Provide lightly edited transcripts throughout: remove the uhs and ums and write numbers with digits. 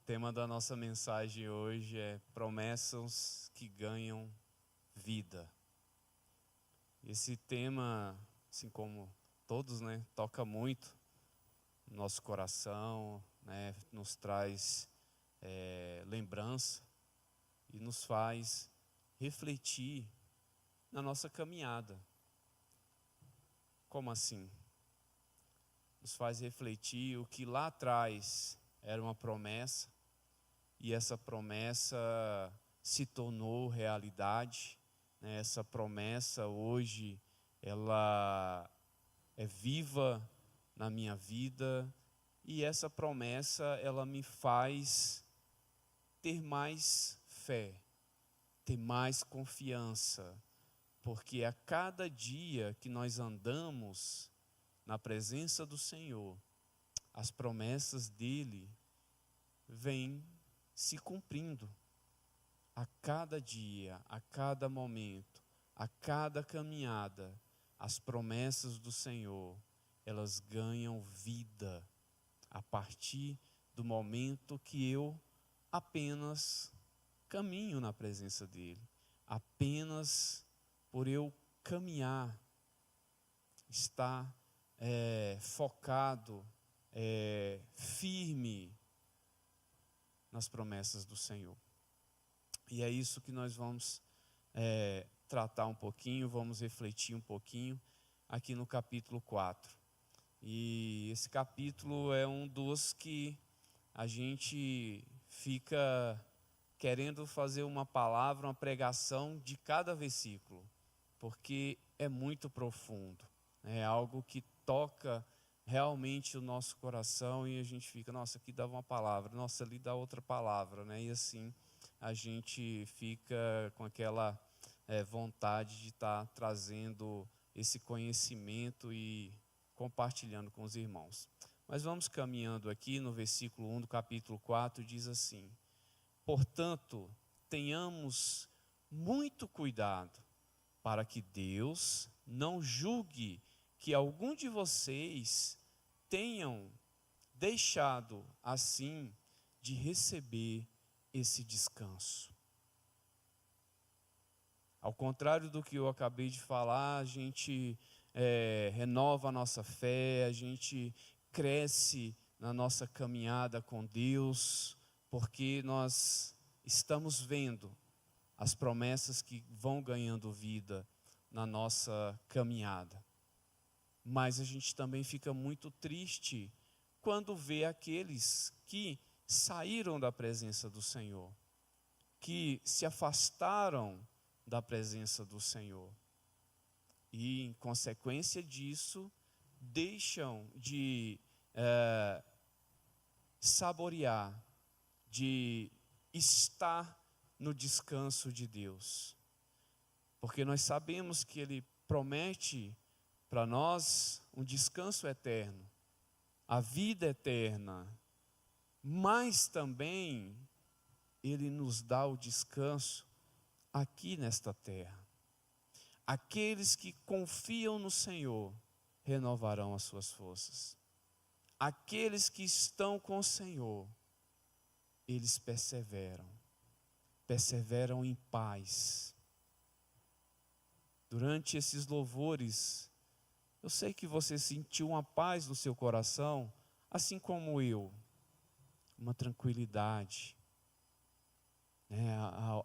O tema da nossa mensagem hoje é promessas que ganham vida. Esse tema, assim como todos, toca muito no nosso coração, nos traz lembrança e nos faz refletir na nossa caminhada. Como assim? Nos faz refletir o que lá atrás era uma promessa e essa promessa se tornou realidade. Essa promessa hoje ela é viva na minha vida e essa promessa ela me faz ter mais fé, ter mais confiança, porque a cada dia que nós andamos na presença do Senhor, as promessas dele vêm se cumprindo. A cada dia, a cada momento, a cada caminhada, as promessas do Senhor, elas ganham vida a partir do momento que eu apenas caminho na presença dele. Apenas por eu caminhar, estar focado, firme nas promessas do Senhor. E é isso que nós vamos tratar um pouquinho, vamos refletir um pouquinho aqui no capítulo 4. E esse capítulo é um dos que a gente fica querendo fazer uma palavra, uma pregação de cada versículo, porque é muito profundo, é algo que toca realmente o nosso coração e a gente fica, nossa, aqui dá uma palavra, nossa, ali dá outra palavra, e assim a gente fica com aquela vontade de estar trazendo esse conhecimento e compartilhando com os irmãos. Mas vamos caminhando aqui no versículo 1 do capítulo 4, diz assim: portanto, tenhamos muito cuidado para que Deus não julgue que algum de vocês tenham deixado assim de receber esse descanso. Ao contrário do que eu acabei de falar, a gente renova a nossa fé, a gente cresce na nossa caminhada com Deus, porque nós estamos vendo as promessas que vão ganhando vida na nossa caminhada. Mas a gente também fica muito triste quando vê aqueles que saíram da presença do Senhor, que se afastaram da presença do Senhor. E, em consequência disso, deixam de saborear, de estar no descanso de Deus. Porque nós sabemos que Ele promete para nós um descanso eterno, a vida eterna, mas também Ele nos dá o descanso aqui nesta terra. Aqueles que confiam no Senhor renovarão as suas forças. Aqueles que estão com o Senhor, eles perseveram em paz. Durante esses louvores, eu sei que você sentiu uma paz no seu coração, assim como eu, uma tranquilidade,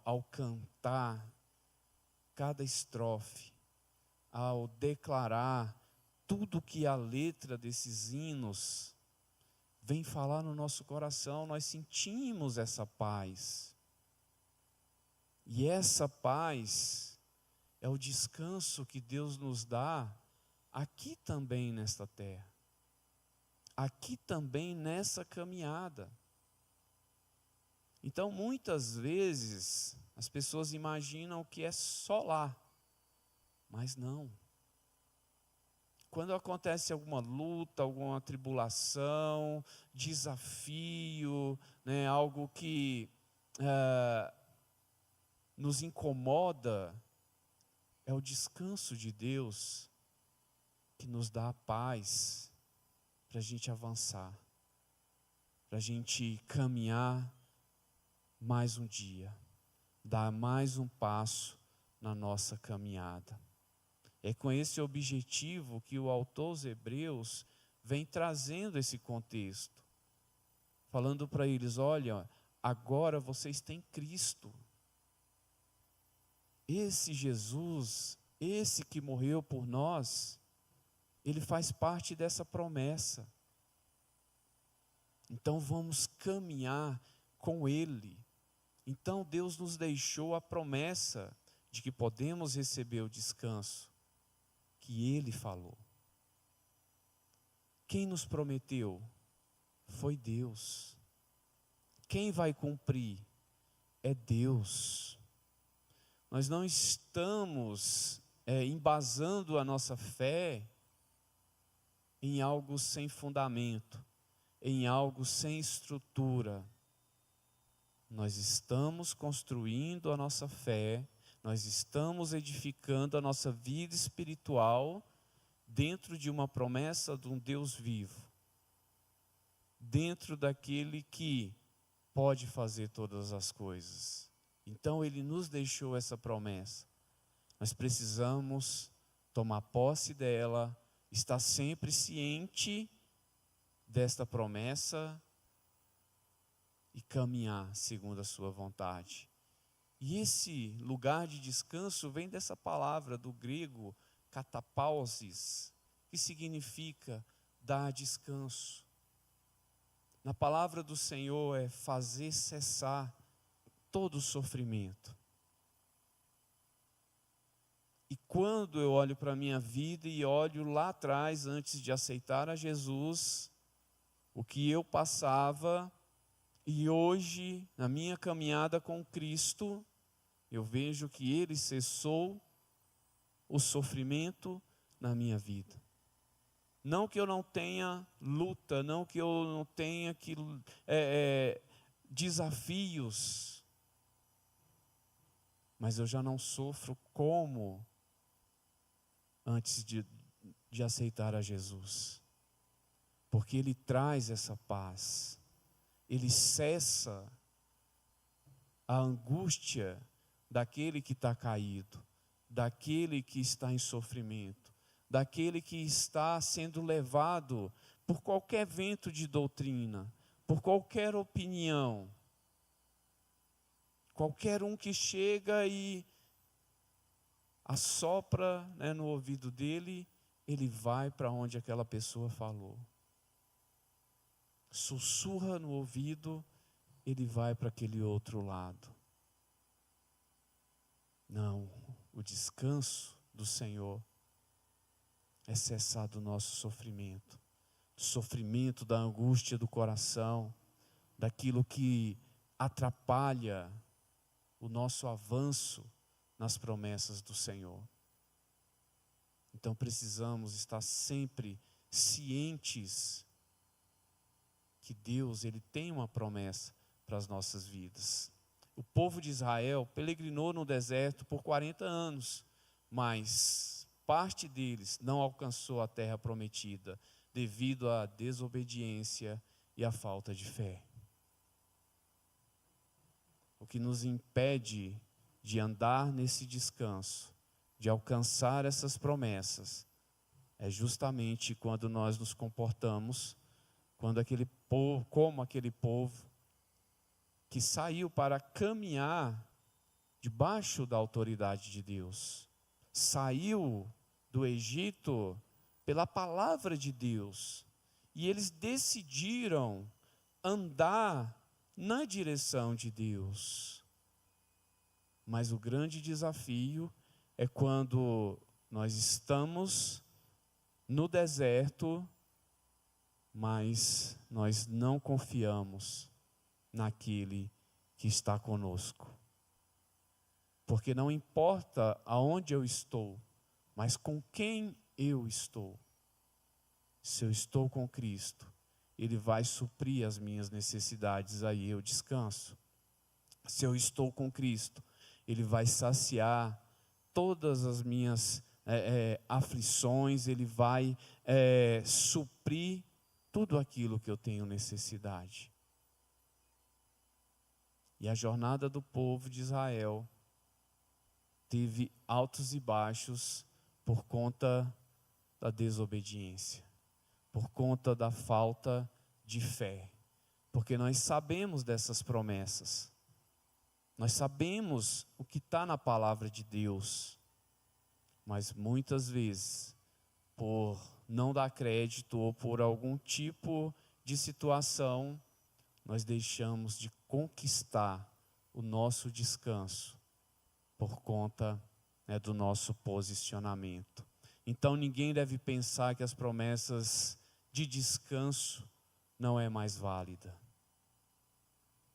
ao cantar cada estrofe, ao declarar tudo que a letra desses hinos vem falar no nosso coração, nós sentimos essa paz. E essa paz é o descanso que Deus nos dá aqui também nesta terra, aqui também nessa caminhada. Então, muitas vezes, as pessoas imaginam que é só lá, mas não. Quando acontece alguma luta, alguma tribulação, desafio, algo que nos incomoda, é o descanso de Deus que nos dá a paz para a gente avançar. para a gente caminhar mais um dia, dar mais um passo na nossa caminhada. É com esse objetivo que o autor aos Hebreus vem trazendo esse contexto, falando para eles: olha, agora vocês têm Cristo. Esse Jesus, esse que morreu por nós, ele faz parte dessa promessa. Então vamos caminhar com ele. Então Deus nos deixou a promessa de que podemos receber o descanso que ele falou. Quem nos prometeu? Foi Deus. Quem vai cumprir? É Deus. Nós não estamos embasando a nossa fé em algo sem fundamento, em algo sem estrutura. Nós estamos construindo a nossa fé, nós estamos edificando a nossa vida espiritual dentro de uma promessa de um Deus vivo, dentro daquele que pode fazer todas as coisas. Então ele nos deixou essa promessa. Nós precisamos tomar posse dela, estar sempre ciente desta promessa e caminhar segundo a sua vontade. E esse lugar de descanso vem dessa palavra do grego katapausis, que significa dar descanso. Na palavra do Senhor é fazer cessar todo o sofrimento. E quando eu olho para a minha vida e olho lá atrás, antes de aceitar a Jesus, o que eu passava, e hoje, na minha caminhada com Cristo, eu vejo que Ele cessou o sofrimento na minha vida. Não que eu não tenha luta, não que eu não tenha desafios, mas eu já não sofro como antes de aceitar a Jesus. Porque Ele traz essa paz. Ele cessa a angústia daquele que está caído, daquele que está em sofrimento, daquele que está sendo levado por qualquer vento de doutrina, por qualquer opinião. Qualquer um que chega e assopra, no ouvido dele, ele vai para onde aquela pessoa falou. Sussurra no ouvido, ele vai para aquele outro lado. Não, o descanso do Senhor é cessar do nosso sofrimento, do sofrimento, da angústia do coração, daquilo que atrapalha o nosso avanço nas promessas do Senhor. Então precisamos estar sempre cientes que Deus, Ele tem uma promessa para as nossas vidas. O povo de Israel peregrinou no deserto por 40 anos, mas parte deles não alcançou a terra prometida devido à desobediência e à falta de fé. O que nos impede de andar nesse descanso, de alcançar essas promessas, é justamente quando nós nos comportamos como aquele povo que saiu para caminhar debaixo da autoridade de Deus. Saiu do Egito pela palavra de Deus. E eles decidiram andar na direção de Deus. Mas o grande desafio é quando nós estamos no deserto, mas nós não confiamos naquele que está conosco. Porque não importa aonde eu estou, mas com quem eu estou. Se eu estou com Cristo, Ele vai suprir as minhas necessidades, aí eu descanso. Se eu estou com Cristo, Ele vai saciar todas as minhas aflições, Ele vai suprir tudo aquilo que eu tenho necessidade. E a jornada do povo de Israel teve altos e baixos por conta da desobediência, por conta da falta de fé. Porque nós sabemos dessas promessas, nós sabemos o que está na palavra de Deus, mas muitas vezes, por não dar crédito ou por algum tipo de situação, nós deixamos de conquistar o nosso descanso por conta, do nosso posicionamento. Então ninguém deve pensar que as promessas de descanso não é mais válida.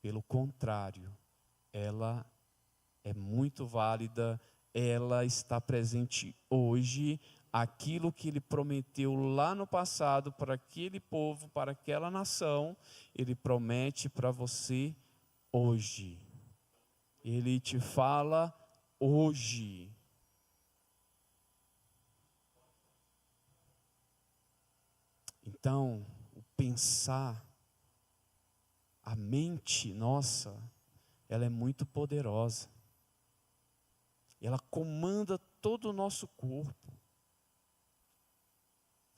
Pelo contrário, ela é muito válida, ela está presente hoje. Aquilo que ele prometeu lá no passado para aquele povo, para aquela nação, ele promete para você hoje. Ele te fala hoje. Então, o pensar, a mente nossa, ela é muito poderosa. Ela comanda todo o nosso corpo.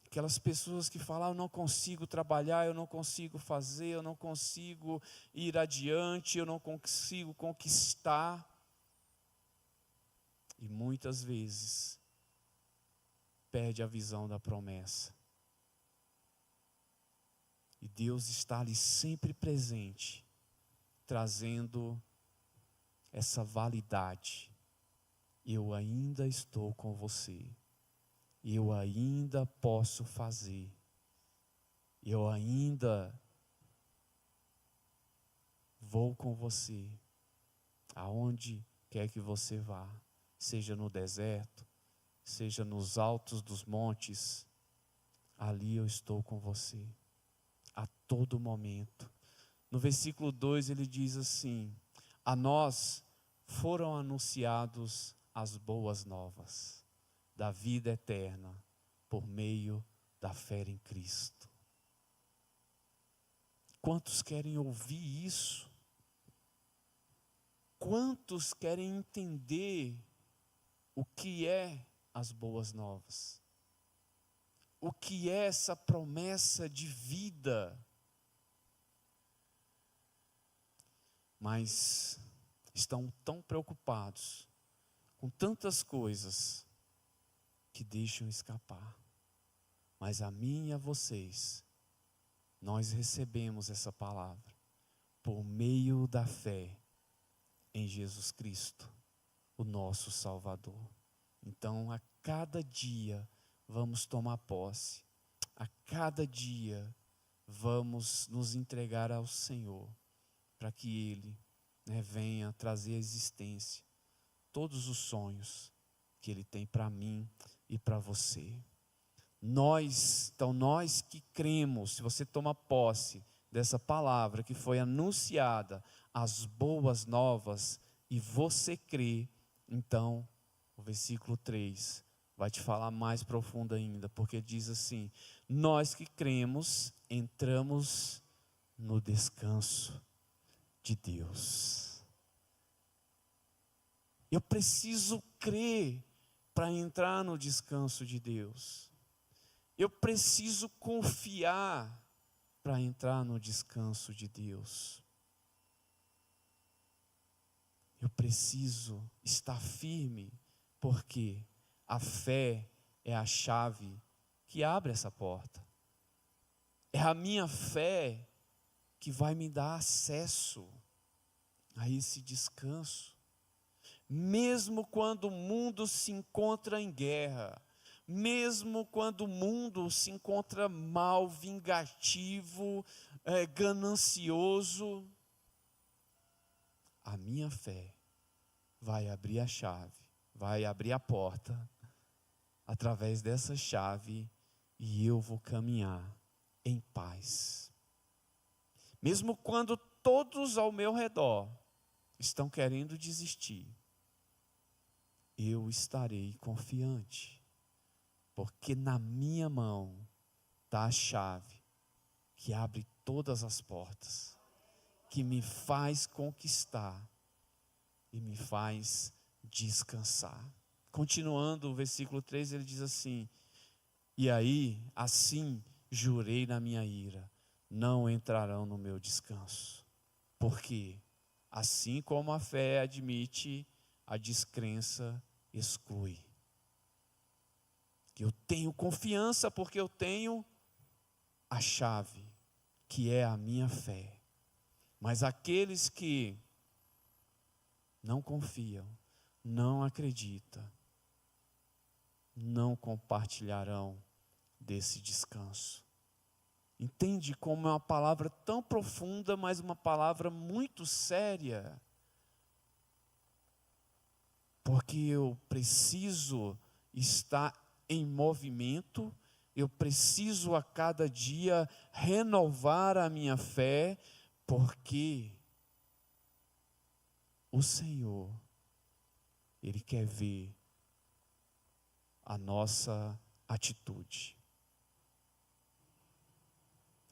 Aquelas pessoas que falam, eu não consigo trabalhar, eu não consigo fazer, eu não consigo ir adiante, eu não consigo conquistar. E muitas vezes perde a visão da promessa. E Deus está ali sempre presente, trazendo essa validade. Eu ainda estou com você. Eu ainda posso fazer. Eu ainda vou com você. Aonde quer que você vá. Seja no deserto, seja nos altos dos montes. Ali eu estou com você. A todo momento. No versículo 2 ele diz assim: a nós foram anunciados as boas novas da vida eterna por meio da fé em Cristo. Quantos querem ouvir isso? Quantos querem entender o que é as boas novas? O que é essa promessa de vida? Mas estão tão preocupados com tantas coisas que deixam escapar. Mas a mim e a vocês, nós recebemos essa palavra por meio da fé em Jesus Cristo, o nosso Salvador. Então, a cada dia vamos tomar posse, a cada dia vamos nos entregar ao Senhor, para que Ele, venha trazer à existência todos os sonhos que Ele tem para mim e para você. Nós que cremos, se você toma posse dessa palavra que foi anunciada, as boas novas, e você crê, então o versículo 3 vai te falar mais profundo ainda, porque diz assim: nós que cremos, entramos no descanso de Deus. Eu preciso crer para entrar no descanso de Deus. Eu preciso confiar para entrar no descanso de Deus. Eu preciso estar firme, porque a fé é a chave que abre essa porta. É a minha fé que vai me dar acesso a esse descanso. Mesmo quando o mundo se encontra em guerra, mesmo quando o mundo se encontra mal, vingativo, ganancioso, a minha fé vai abrir a chave, vai abrir a porta, através dessa chave, e eu vou caminhar em paz. Mesmo quando todos ao meu redor estão querendo desistir, eu estarei confiante, porque na minha mão está a chave que abre todas as portas, que me faz conquistar e me faz descansar. Continuando o versículo 3, ele diz assim: e aí, assim jurei na minha ira, não entrarão no meu descanso. Porque, assim como a fé admite, a descrença exclui. Eu tenho confiança porque eu tenho a chave, que é a minha fé. Mas aqueles que não confiam, não acreditam, não compartilharão desse descanso. Entende como é uma palavra tão profunda, mas uma palavra muito séria? Porque eu preciso estar em movimento, eu preciso a cada dia renovar a minha fé, porque o Senhor, Ele quer ver a nossa atitude.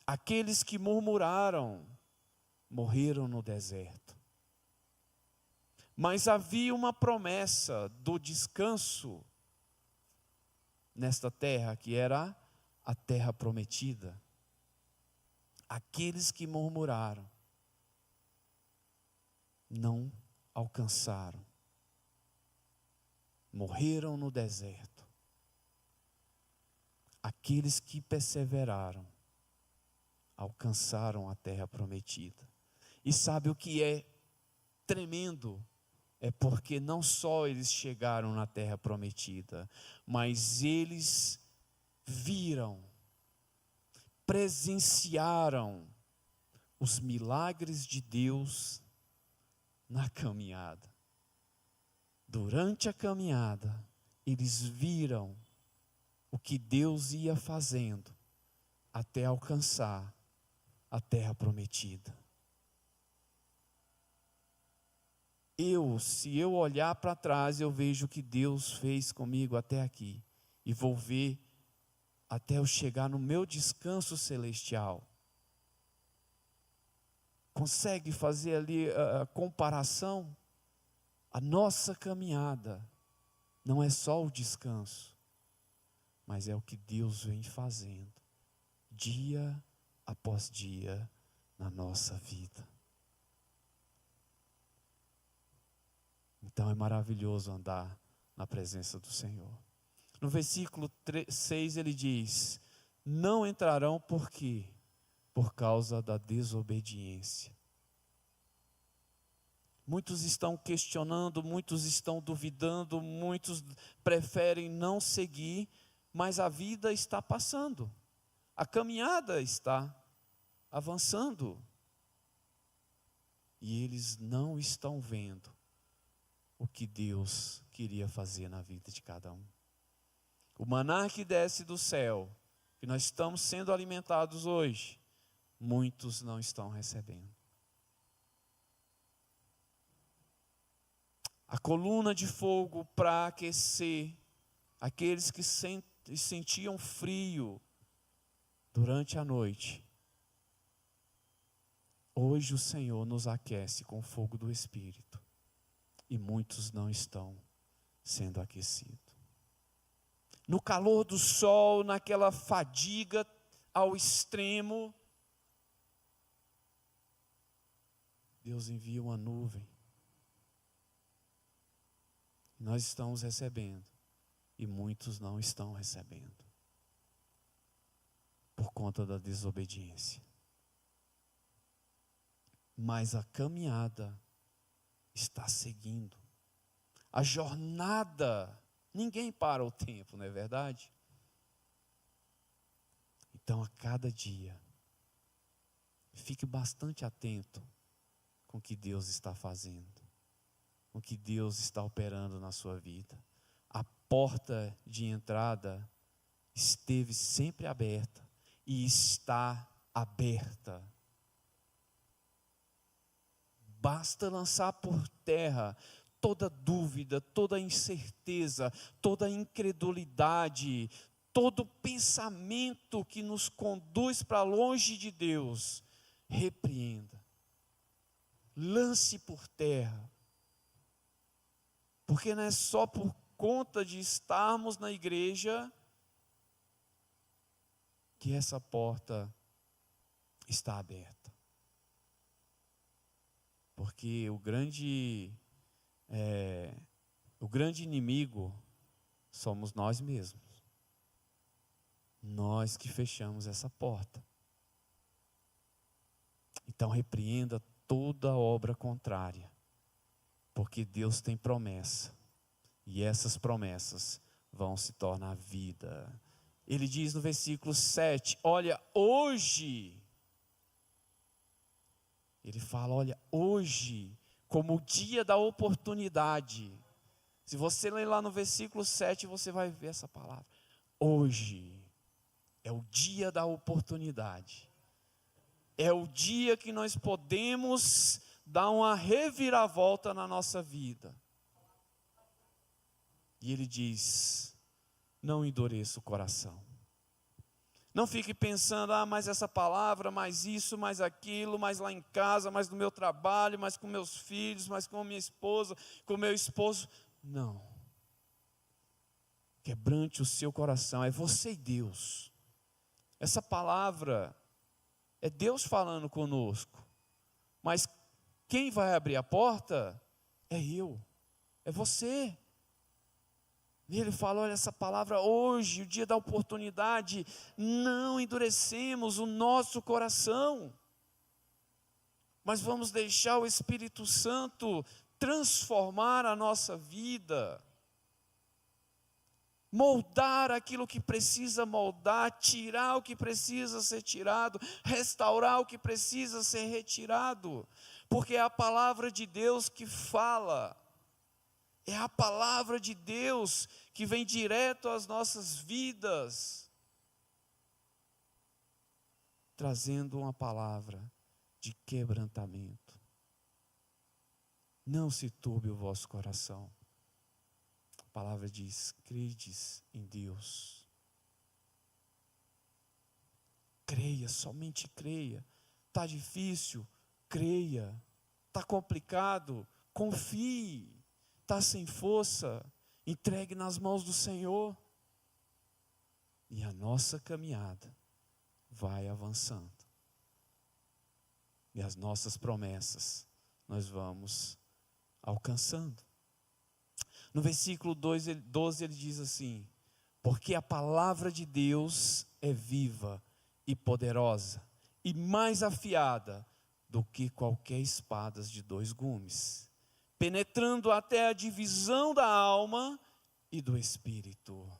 Aqueles que murmuraram, morreram no deserto. Mas havia uma promessa do descanso nesta terra, que era a terra prometida. Aqueles que murmuraram, não alcançaram. Morreram no deserto. Aqueles que perseveraram, alcançaram a terra prometida. E sabe o que é tremendo? É porque não só eles chegaram na terra prometida, mas eles viram, presenciaram os milagres de Deus na caminhada. Durante a caminhada, eles viram o que Deus ia fazendo até alcançar a terra prometida. Se eu olhar para trás, eu vejo o que Deus fez comigo até aqui. E vou ver até eu chegar no meu descanso celestial. Consegue fazer ali a comparação? A nossa caminhada não é só o descanso, mas é o que Deus vem fazendo, dia após dia, na nossa vida. Então é maravilhoso andar na presença do Senhor. No versículo 6 ele diz: não entrarão por quê? Por causa da desobediência. Muitos estão questionando, muitos estão duvidando, muitos preferem não seguir, mas a vida está passando. A caminhada está avançando. E eles não estão vendo o que Deus queria fazer na vida de cada um. O maná que desce do céu, que nós estamos sendo alimentados hoje, muitos não estão recebendo. A coluna de fogo para aquecer aqueles que sentiam frio durante a noite. Hoje o Senhor nos aquece com o fogo do Espírito. E muitos não estão sendo aquecidos. No calor do sol, naquela fadiga ao extremo, Deus envia uma nuvem. Nós estamos recebendo. E muitos não estão recebendo. Por conta da desobediência. Mas a caminhada está seguindo. A jornada, ninguém para o tempo, não é verdade? Então a cada dia, fique bastante atento com o que Deus está fazendo, com o que Deus está operando na sua vida. A porta de entrada esteve sempre aberta e está aberta. Basta lançar por terra toda dúvida, toda incerteza, toda incredulidade, todo pensamento que nos conduz para longe de Deus. Repreenda. lance por terra. Porque não é só por conta de estarmos na igreja que essa porta está aberta. Porque o grande inimigo somos nós mesmos. Nós que fechamos essa porta. Então repreenda toda obra contrária, porque Deus tem promessa, e essas promessas vão se tornar vida. Ele diz no versículo 7, olha, hoje, ele fala, olha, hoje, como o dia da oportunidade. Se você ler lá no versículo 7, você vai ver essa palavra. Hoje é o dia da oportunidade. É o dia que nós podemos dar uma reviravolta na nossa vida. E ele diz, não endureça o coração. Não fique pensando, mas essa palavra, mais isso, mais aquilo, mais lá em casa, mais no meu trabalho, mais com meus filhos, mais com minha esposa, com meu esposo. Não. Quebrante o seu coração, é você e Deus. Essa palavra é Deus falando conosco. Mas quem vai abrir a porta é eu, é você. E ele fala, olha, essa palavra hoje, o dia da oportunidade, não endurecemos o nosso coração, mas vamos deixar o Espírito Santo transformar a nossa vida, moldar aquilo que precisa moldar, tirar o que precisa ser tirado, restaurar o que precisa ser retirado, porque é a palavra de Deus que fala. É a palavra de Deus que vem direto às nossas vidas, trazendo uma palavra de quebrantamento. Não se turbe o vosso coração. A palavra diz, credes em Deus. Creia, somente creia. Está difícil? Creia. Está complicado? Confie. Está sem força, entregue nas mãos do Senhor. E a nossa caminhada vai avançando. E as nossas promessas nós vamos alcançando. No versículo 12 ele diz assim, porque a palavra de Deus é viva e poderosa, e mais afiada do que qualquer espada de 2 gumes. Penetrando até a divisão da alma e do espírito,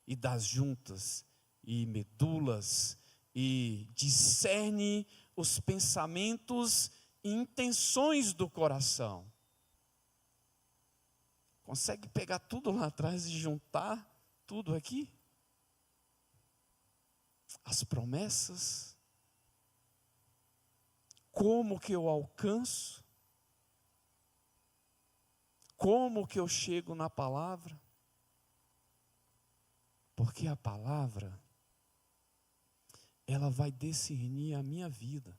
e das juntas e medulas, e discerne os pensamentos e intenções do coração. Consegue pegar tudo lá atrás e juntar tudo aqui? As promessas, como que eu alcanço? Como que eu chego na palavra? Porque a palavra, ela vai discernir a minha vida.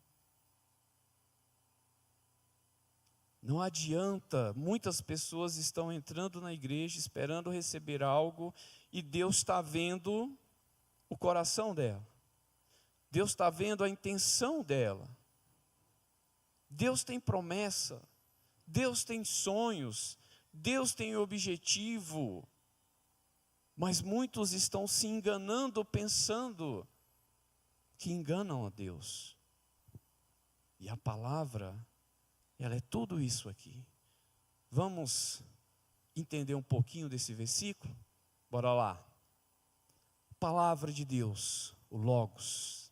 Não adianta, muitas pessoas estão entrando na igreja esperando receber algo e Deus está vendo o coração dela. Deus está vendo a intenção dela. Deus tem promessa, Deus tem sonhos, Deus tem objetivo, mas muitos estão se enganando, pensando que enganam a Deus. E a palavra, ela é tudo isso aqui. Vamos entender um pouquinho desse versículo? Bora lá. Palavra de Deus, o Logos,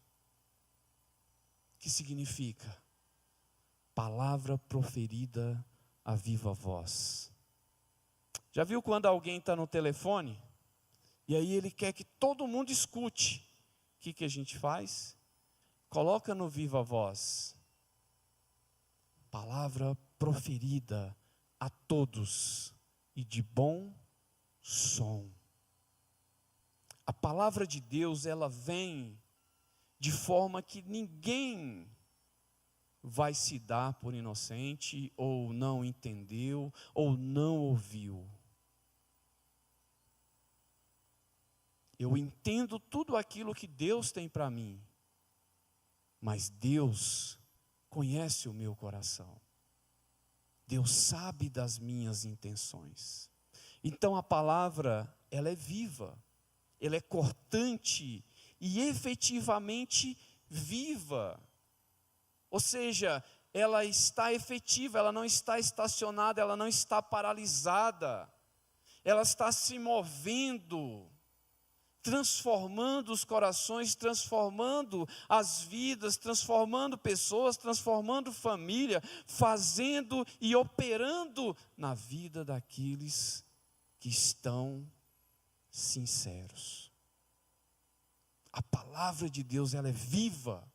que significa palavra proferida a viva voz. Já viu quando alguém está no telefone e aí ele quer que todo mundo escute? O que a gente faz? Coloca no viva voz. Palavra proferida a todos e de bom som. A palavra de Deus, ela vem de forma que ninguém vai se dar por inocente, ou não entendeu, ou não ouviu. Eu entendo tudo aquilo que Deus tem para mim, mas Deus conhece o meu coração. Deus sabe das minhas intenções. Então a palavra, ela é viva, ela é cortante e efetivamente viva. Ou seja, ela está efetiva, ela não está estacionada, ela não está paralisada. Ela está se movendo, transformando os corações, transformando as vidas, transformando pessoas, transformando família, fazendo e operando na vida daqueles que estão sinceros. A palavra de Deus, ela é viva.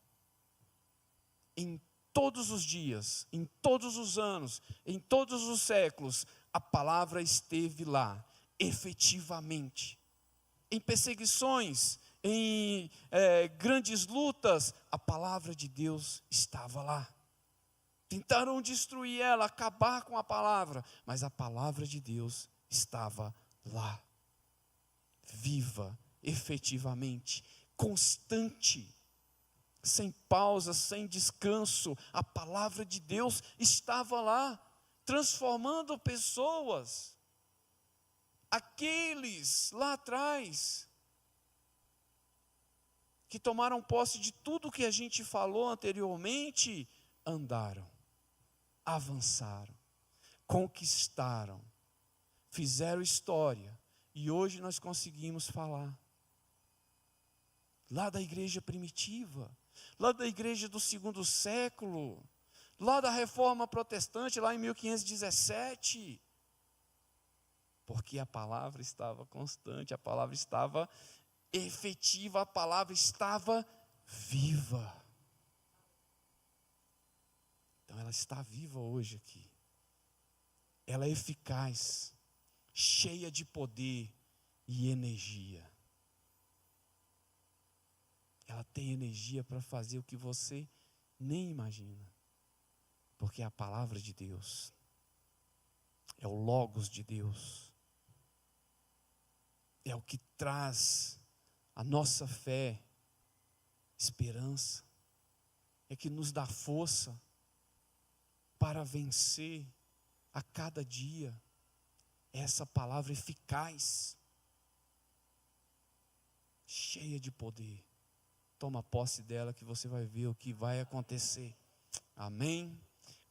Em todos os dias, em todos os anos, em todos os séculos, a palavra esteve lá, efetivamente. Em perseguições, em grandes lutas, a palavra de Deus estava lá. Tentaram destruir ela, acabar com a palavra, mas a palavra de Deus estava lá. Viva, efetivamente, constante, sem pausa, sem descanso, a palavra de Deus estava lá, transformando pessoas. Aqueles lá atrás, que tomaram posse de tudo que a gente falou anteriormente, andaram, avançaram, conquistaram, fizeram história, e hoje nós conseguimos falar. Lá da igreja primitiva, lá da igreja do 2º século, lá da reforma protestante, lá em 1517, porque a palavra estava constante, a palavra estava efetiva, a palavra estava viva. Então ela está viva hoje aqui. Ela é eficaz, cheia de poder e energia. Ela tem energia para fazer o que você nem imagina. Porque é a palavra de Deus. É o Logos de Deus. É o que traz a nossa fé, esperança. É que nos dá força para vencer a cada dia. É essa palavra eficaz, cheia de poder. Toma posse dela que você vai ver o que vai acontecer. Amém?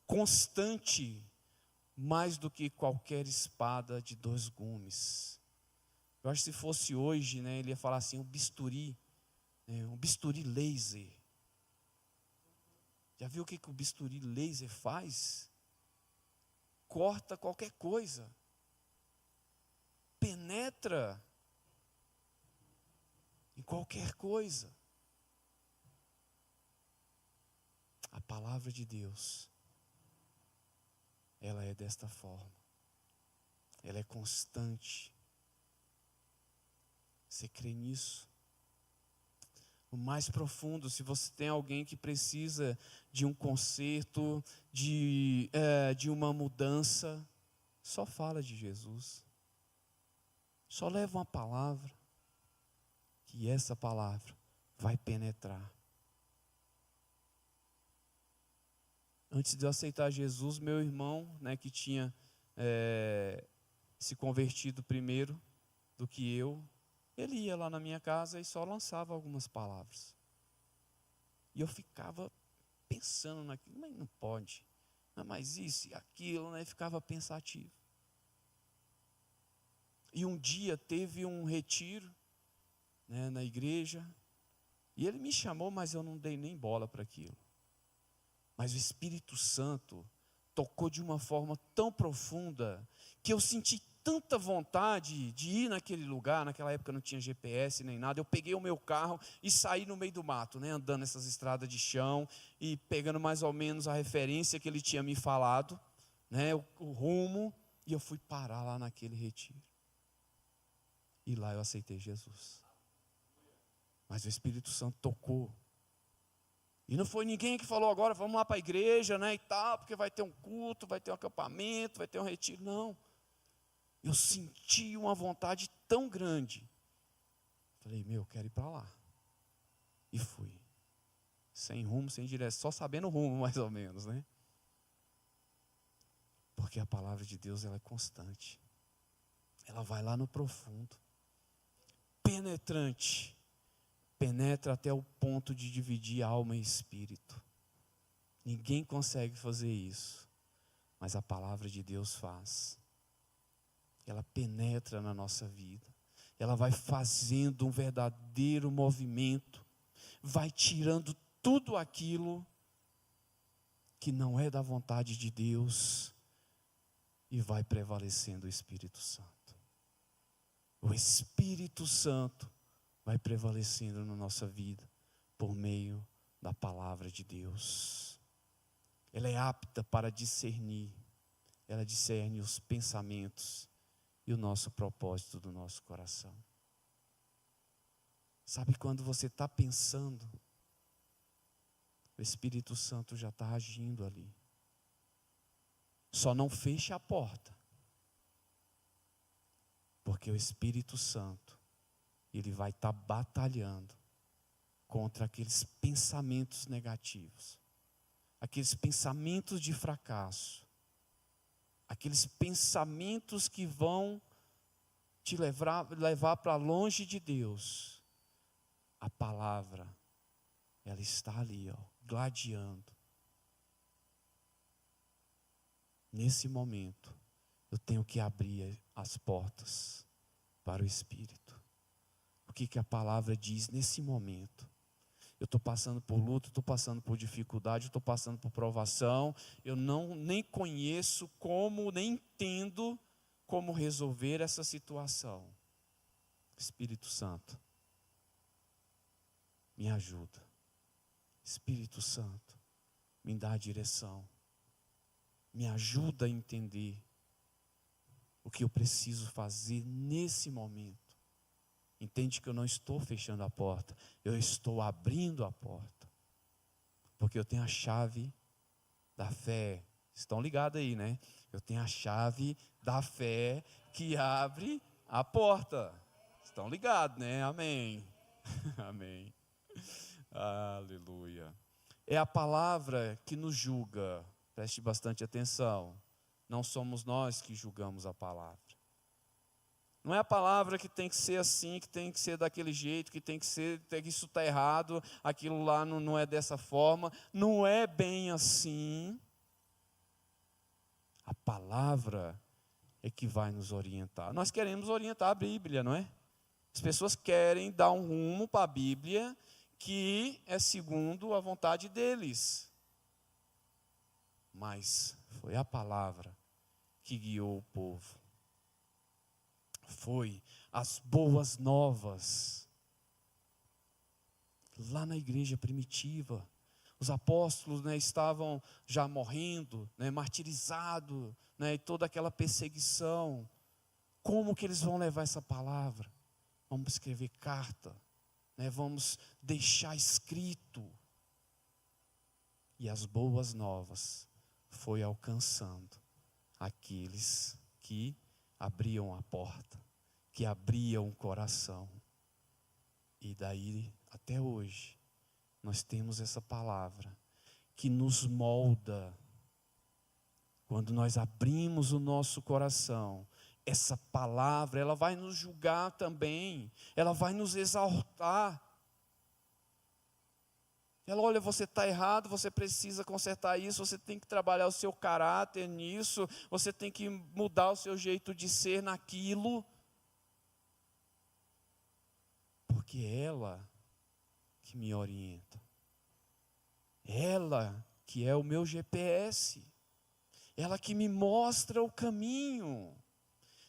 Constante, mais do que qualquer espada de 2 gumes. Eu acho que se fosse hoje, né, ele ia falar assim, um bisturi laser. Já viu o que o bisturi laser faz? Corta qualquer coisa. Penetra em qualquer coisa. A palavra de Deus, ela é desta forma. Ela é constante. Você crê nisso? O mais profundo, se você tem alguém que precisa de um conserto, de uma mudança, só fala de Jesus. Só leva uma palavra, que essa palavra vai penetrar. Antes de eu aceitar Jesus, meu irmão, né, que tinha se convertido primeiro do que eu, ele ia lá na minha casa e só lançava algumas palavras. E eu ficava pensando naquilo, mas não pode, mas isso e aquilo, né? Ficava pensativo. E um dia teve um retiro, né, na igreja, e ele me chamou, mas eu não dei nem bola para aquilo. Mas o Espírito Santo tocou de uma forma tão profunda, que eu senti tanta vontade de ir naquele lugar. Naquela época não tinha GPS nem nada. Eu peguei o meu carro e saí no meio do mato, né, andando nessas estradas de chão e pegando mais ou menos a referência que ele tinha me falado, né, o rumo, e eu fui parar lá naquele retiro. E lá eu aceitei Jesus. Mas o Espírito Santo tocou E não foi ninguém que falou agora, vamos lá para a igreja, né, e tal, porque vai ter um culto, vai ter um acampamento, vai ter um retiro. Não. Eu senti uma vontade tão grande. Falei, eu quero ir para lá. E fui. Sem rumo, sem direção, só sabendo o rumo, mais ou menos, né? Porque a palavra de Deus, ela é constante. Ela vai lá no profundo. Penetrante. Penetra até o ponto de dividir alma e espírito. Ninguém consegue fazer isso. Mas a palavra de Deus faz. Ela penetra na nossa vida. Ela vai fazendo um verdadeiro movimento. Vai tirando tudo aquilo que não é da vontade de Deus. E vai prevalecendo o Espírito Santo. O Espírito Santo vai prevalecendo na nossa vida por meio da palavra de Deus. Ela é apta para discernir. Ela discerne os pensamentos e o nosso propósito do nosso coração. Sabe quando você está pensando, o Espírito Santo já está agindo ali. Só não feche a porta. Porque o Espírito Santo, ele vai estar batalhando contra aqueles pensamentos negativos. Aqueles pensamentos de fracasso. Aqueles pensamentos que vão te levar para longe de Deus. A palavra, ela está ali, gladiando. Nesse momento, eu tenho que abrir as portas para o Espírito. O que a palavra diz nesse momento? Eu estou passando por luta, estou passando por dificuldade, estou passando por provação. Eu nem conheço como, nem entendo como resolver essa situação. Espírito Santo, me ajuda. Espírito Santo, me dá a direção. Me ajuda a entender o que eu preciso fazer nesse momento. Entende que eu não estou fechando a porta, eu estou abrindo a porta. Porque eu tenho a chave da fé. Estão ligados aí, né? Eu tenho a chave da fé que abre a porta. Estão ligados, né? Amém. Amém. Aleluia. É a palavra que nos julga. Preste bastante atenção. Não somos nós que julgamos a palavra. Não é a palavra que tem que ser assim, que tem que ser daquele jeito, que tem que ser, que isso está errado, aquilo lá não é dessa forma. Não é bem assim. A palavra é que vai nos orientar. Nós queremos orientar a Bíblia, não é? As pessoas querem dar um rumo para a Bíblia que é segundo a vontade deles. Mas foi a palavra que guiou o povo. Foi as boas novas. Lá na igreja primitiva, os apóstolos, estavam já morrendo, martirizados, e toda aquela perseguição. Como que eles vão levar essa palavra? Vamos escrever carta, vamos deixar escrito. E as boas novas foi alcançando aqueles que abriam a porta, que abriam o coração. E daí até hoje nós temos essa palavra que nos molda. Quando nós abrimos o nosso coração, essa palavra, ela vai nos julgar também, ela vai nos exaltar. Ela, olha, você está errado, você precisa consertar isso, você tem que trabalhar o seu caráter nisso, você tem que mudar o seu jeito de ser naquilo. Porque é ela que me orienta. Ela que é o meu GPS. Ela que me mostra o caminho.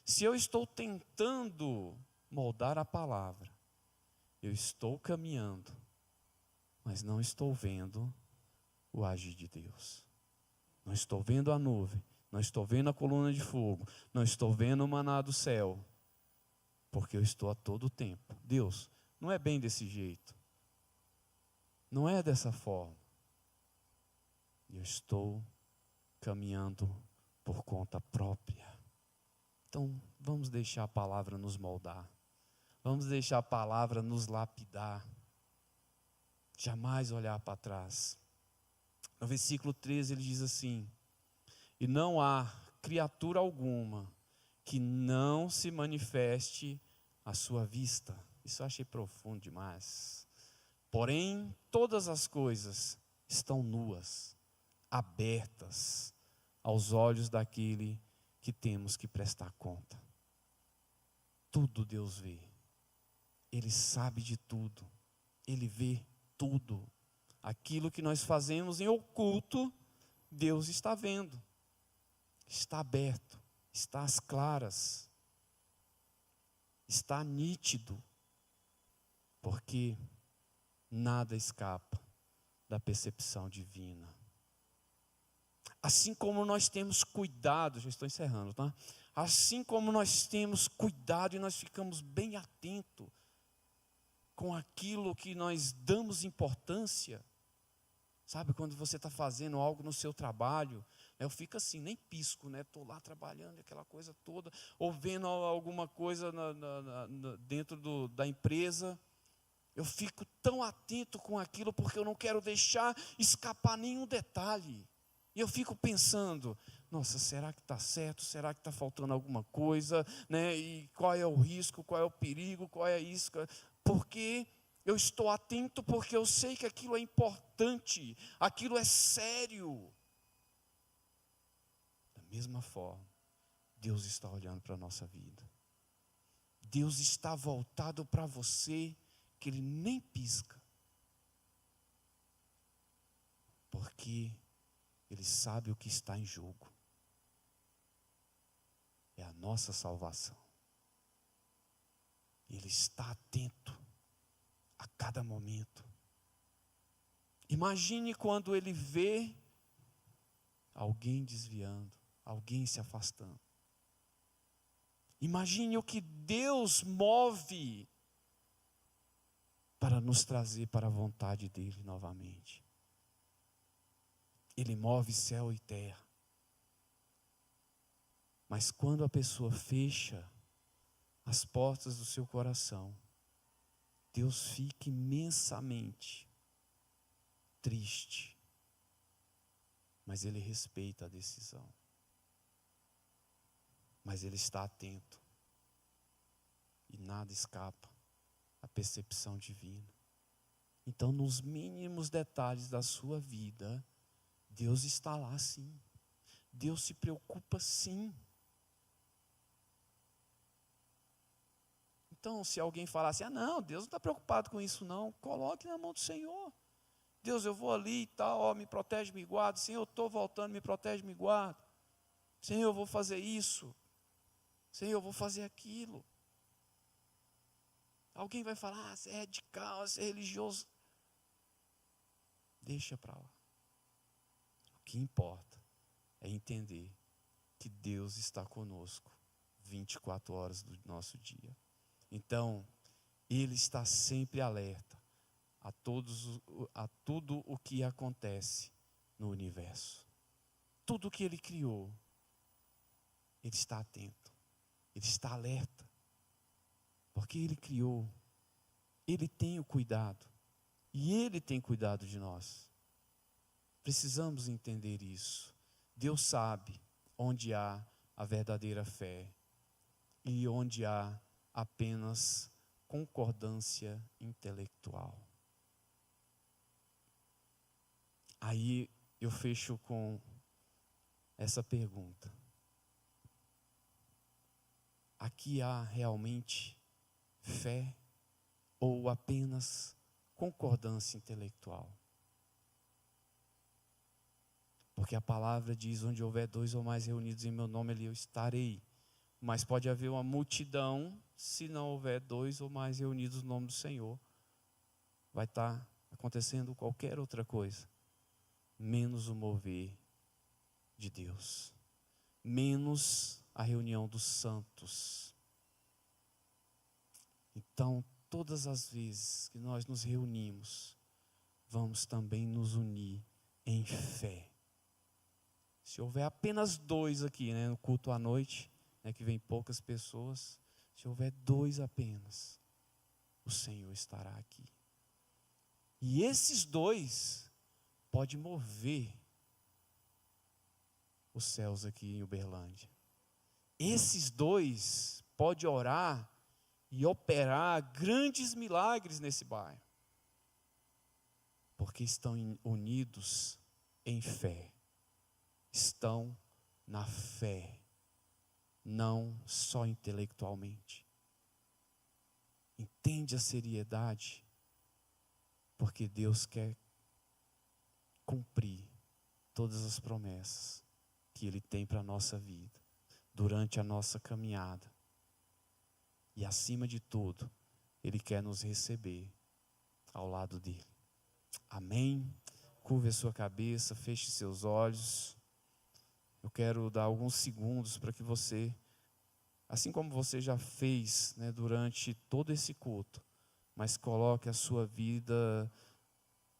Se eu estou tentando moldar a palavra, eu estou caminhando, mas não estou vendo o agir de Deus. Não estou vendo a nuvem, não estou vendo a coluna de fogo, não estou vendo o maná do céu, porque eu estou a todo tempo. Deus, não é bem desse jeito. Não é dessa forma. eu estou caminhando por conta própria. Então, vamos deixar a palavra nos moldar. Vamos deixar a palavra nos lapidar. Jamais olhar para trás. No versículo 13 ele diz assim: e não há criatura alguma que não se manifeste à sua vista. Isso eu achei profundo demais. Porém, todas as coisas estão nuas, abertas aos olhos daquele que temos que prestar conta. Tudo Deus vê. Ele sabe de tudo. Ele vê tudo. Aquilo que nós fazemos em oculto, Deus está vendo. Está aberto, está às claras, está nítido, porque nada escapa da percepção divina. Assim como nós temos cuidado, já estou encerrando, tá? Assim como nós temos cuidado e nós ficamos bem atentos com aquilo que nós damos importância. Sabe, quando você está fazendo algo no seu trabalho, eu fico assim, nem pisco, né? Estou lá trabalhando, aquela coisa toda, ou vendo alguma coisa dentro da empresa. Eu fico tão atento com aquilo, porque eu não quero deixar escapar nenhum detalhe. E eu fico pensando, nossa, será que está certo? Será que está faltando alguma coisa? Né? E qual é o risco, qual é o perigo, qual é isso? Porque eu estou atento, porque eu sei que aquilo é importante, aquilo é sério. Da mesma forma, Deus está olhando para a nossa vida. Deus está voltado para você, que Ele nem pisca. Porque Ele sabe o que está em jogo. É a nossa salvação. Ele está atento a cada momento. Imagine quando Ele vê alguém desviando, alguém se afastando. Imagine o que Deus move para nos trazer para a vontade dEle novamente. Ele move céu e terra. Mas quando a pessoa fecha as portas do seu coração, Deus fica imensamente triste. Mas Ele respeita a decisão. Mas Ele está atento. E nada escapa à percepção divina. Então, nos mínimos detalhes da sua vida, Deus está lá sim. Deus se preocupa sim. Então, se alguém falar assim, não, Deus não está preocupado com isso não, coloque na mão do Senhor. Deus, eu vou ali e tal, me protege, me guarda. Senhor, eu estou voltando, me protege, me guarda. Senhor, eu vou fazer isso. Senhor, eu vou fazer aquilo. Alguém vai falar, você é radical, você é religioso. Deixa para lá. O que importa é entender que Deus está conosco 24 horas do nosso dia. Então, Ele está sempre alerta a tudo o que acontece no universo. Tudo o que Ele criou, Ele está atento. Ele está alerta. Porque Ele criou. Ele tem o cuidado. E Ele tem cuidado de nós. Precisamos entender isso. Deus sabe onde há a verdadeira fé e onde há apenas concordância intelectual. Aí eu fecho com essa pergunta. Aqui há realmente fé ou apenas concordância intelectual? Porque a palavra diz, onde houver 2 ou mais reunidos em meu nome, ali eu estarei. Mas pode haver uma multidão, se não houver 2 ou mais reunidos no nome do Senhor. Vai estar acontecendo qualquer outra coisa, menos o mover de Deus. Menos a reunião dos santos. Então, todas as vezes que nós nos reunimos, vamos também nos unir em fé. Se houver apenas 2 aqui, né, no culto à noite, né, que vem poucas pessoas, se houver 2 apenas, o Senhor estará aqui. E esses 2 podem mover os céus aqui em Uberlândia. Esses 2 podem orar e operar grandes milagres nesse bairro. Porque estão unidos em fé. Estão na fé. Não só intelectualmente. Entende a seriedade? Porque Deus quer cumprir todas as promessas que Ele tem para a nossa vida, durante a nossa caminhada. E acima de tudo, Ele quer nos receber ao lado dEle. Amém? Curve a sua cabeça, feche seus olhos. Eu quero dar alguns segundos para que você, assim como você já fez, né, durante todo esse culto, mas coloque a sua vida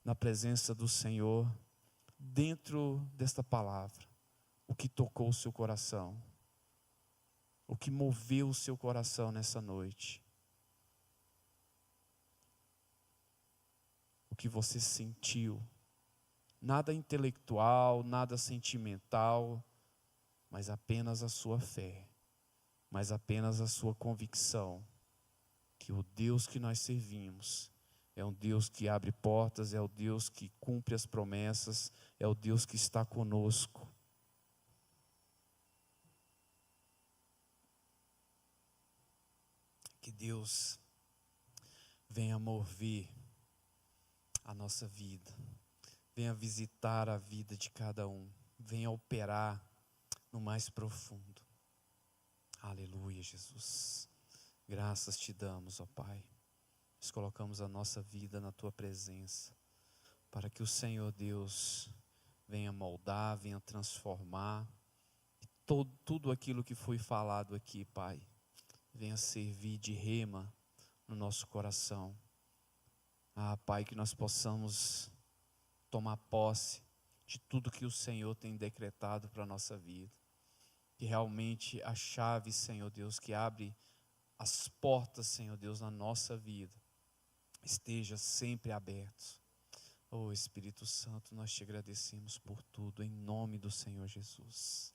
na presença do Senhor, dentro desta palavra. O que tocou o seu coração, o que moveu o seu coração nessa noite, o que você sentiu, nada intelectual, nada sentimental, mas apenas a sua fé, mas apenas a sua convicção, que o Deus que nós servimos é um Deus que abre portas, é o Deus que cumpre as promessas, é o Deus que está conosco. Que Deus venha mover a nossa vida, venha visitar a vida de cada um, venha operar no mais profundo. Aleluia, Jesus. Graças te damos, ó Pai. Nós colocamos a nossa vida na Tua presença, para que o Senhor Deus venha moldar, venha transformar, e tudo aquilo que foi falado aqui, Pai, venha servir de rema no nosso coração. Pai, que nós possamos tomar posse de tudo que o Senhor tem decretado para a nossa vida. Que realmente a chave, Senhor Deus, que abre as portas, Senhor Deus, na nossa vida, esteja sempre aberto. Oh Espírito Santo, nós te agradecemos por tudo, em nome do Senhor Jesus.